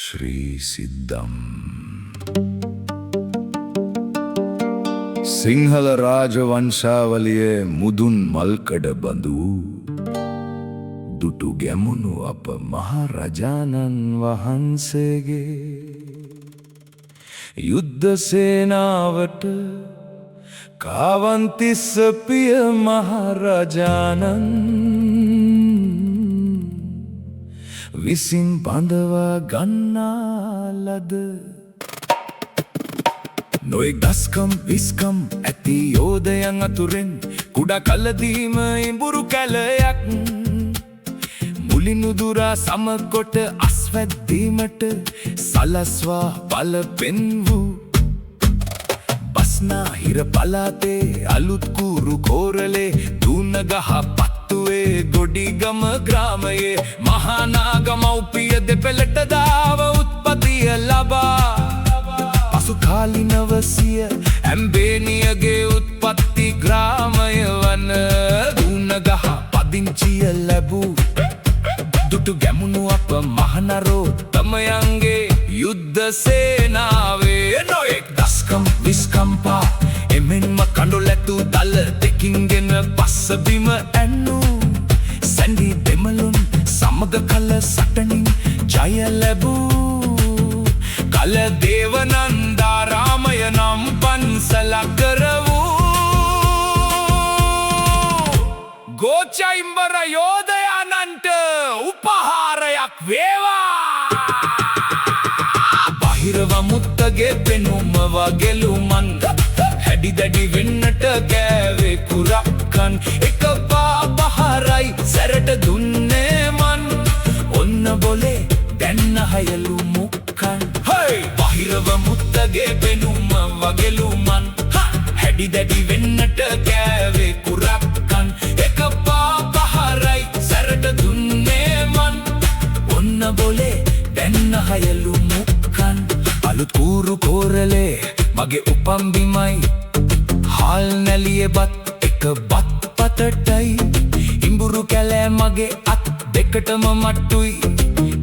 ශ්‍රී සිද්ධම් සිංහල රාජවංශාවලියේ මුදුන් මල්කඩ බඳු දුටු ගැමුණු අප මහරජාණන් වහන්සේගේ යුද්ධ සේනාවට කාවන්තිස්ස පිය මහරජාණන් විසින් බඳවා ගන්නා ලද නොයෙක් දස්කම් විස්කම් ඇති යෝධයන් අතුරෙන් කුඩා කලදීම ඉඹුරු කැලයක් මුලිනුදුරා සමකොට අස්වැද්දීමට සලස්වා බල පෙන්වූ බස්නාහිර පළාතේ අලුත් කූරු කෝරළේ දුනගහ පත්තුවේ ගොඩිගම ග්‍රාමයේ මහානාග මව්පිය දෙපළට දාව උත්පතිය ලබා පසුකාලිනව සිය ඇම්බේනියගේ උත්පත්ති ග්‍රාමය වන දුනගහ පදිංචිය ලැබූ දුටු ගැමුණු අප මහනරෝ තමයන්ගේ යුද්ධ සේනාවේ නොයෙක් දස්කම් විස්කම්පා එමෙන්ම කඳුළැතු දල දෙකින්ගෙන පස්සබිම ඇන්නූ සැණි දෙමළුන් සමග කල සටනින් ජය ලැබූ කල දේවනන්දාරාමය නම් පන්සලක් කරවූ ගෝචයිම්බර යෝධයානන්ට උපහාරයක් වේවා බහිරව මුත්තගේ පෙනුම වගෙලුමන් හැඩි දැඩි වෙන්නට කෑවේ කුරක්කන් එක පාපහරයි සැරට දුන්නේ මන් ඔන්න බොලේ දැන්න හයලු මුක්කන් බහිරව මුත්තගේ පෙනුම වගෙලුමන් හැඩි දැඩි වෙන්නට කෑවේ කුරක්කන් එක පාපහරයි සැරට දුන්නේ මන් ඔන්න බොලේ දැන්න හයලු මුක්කන් අලුත් කූරු කෝරළේ මගේ උපම්බිමයි හාල් නැලියේ බත් එක බත් පතටයි ඉඹුරු කැලෑ මගේ අත් දෙකටම මට්ටුයි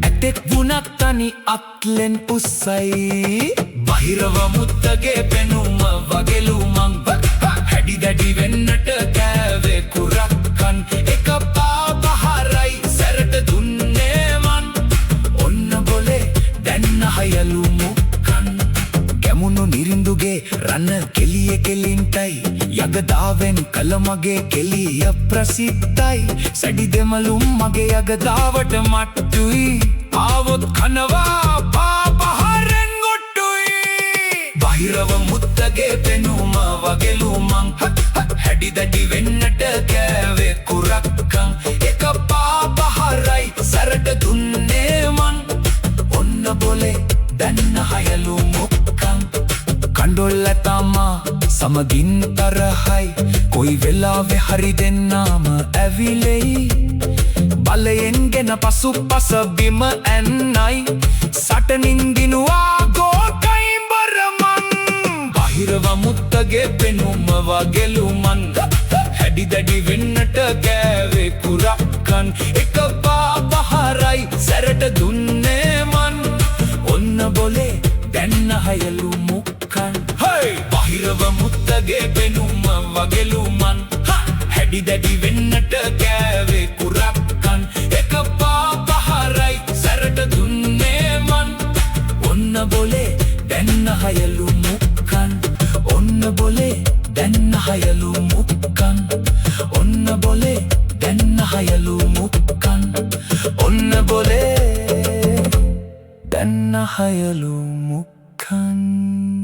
ඇතෙක් වුණත් තනි අත්ලෙන් උස්සයි බහිරව මුත්තගේ පෙනුම වගෙලුමන් හැඩි දැඩි වෙන්නට කෑවේ කුරක්කන් එක පාපහරයි සැරට දුන්නේ මන් ඔන්න බොලේ දැන්න හයලු මුක්කන් ගැමුණු නිරිඳුගේ රණ කෙලිය කෙලින්ටයි යගදාවෙන් කළ මගේ කෙලිය ප්‍රසිද්ධයි සැඩි දෙමළුම් මගේ යගදාවට මට්ටුයි ආවොත් කනවා පාපහරෙන් ගොට්ටුයි බහිරව මුත්තගේ පෙනුම වගෙලුමන් හැඩි දැඩි වෙන්නට කෑවේ කුරක්කන් එක පාපහරයි සැරට දුන්නේ මන් ඔන්න බොලේ දැන්න හයලු මුක්කන් කණ්ඩොල් ඇතාමා සමගින් තරහයි කොයි වෙලාවෙ හරි දෙන්නාම ඇවිලෙයි බලයෙන් ගෙන පසු පස බිම ඇන්නයි සටනින් දිනුවා ගෝකයිම්බර මන් බහිරව මුත්තගේ පෙනුම වගෙලුමන් හැඩි දැඩි වෙන්නට කෑවේ කුරක්කන් එක පාපහරයි සැරට දුන්නේ මන් ඔන්න බොලේ දැන්න හයලු මුක්කන් බහිරව මුත්තගේ පෙනුම වගෙලුමන් හැඩි දැඩි වෙන්නට කෑවේ කුරක්කන් එක පාපහරයි සැරට දුන්නේ මන් ඔන්න බොලේ දැන්න හයලු මුක්කන් ඔන්න බොලේ දැන්න හයලු මුක්කන් ඔන්න බොලේ දැන්න හයලු මුක්කන් ඔන්න බොලේ දැන්න හයලු මුක්කන්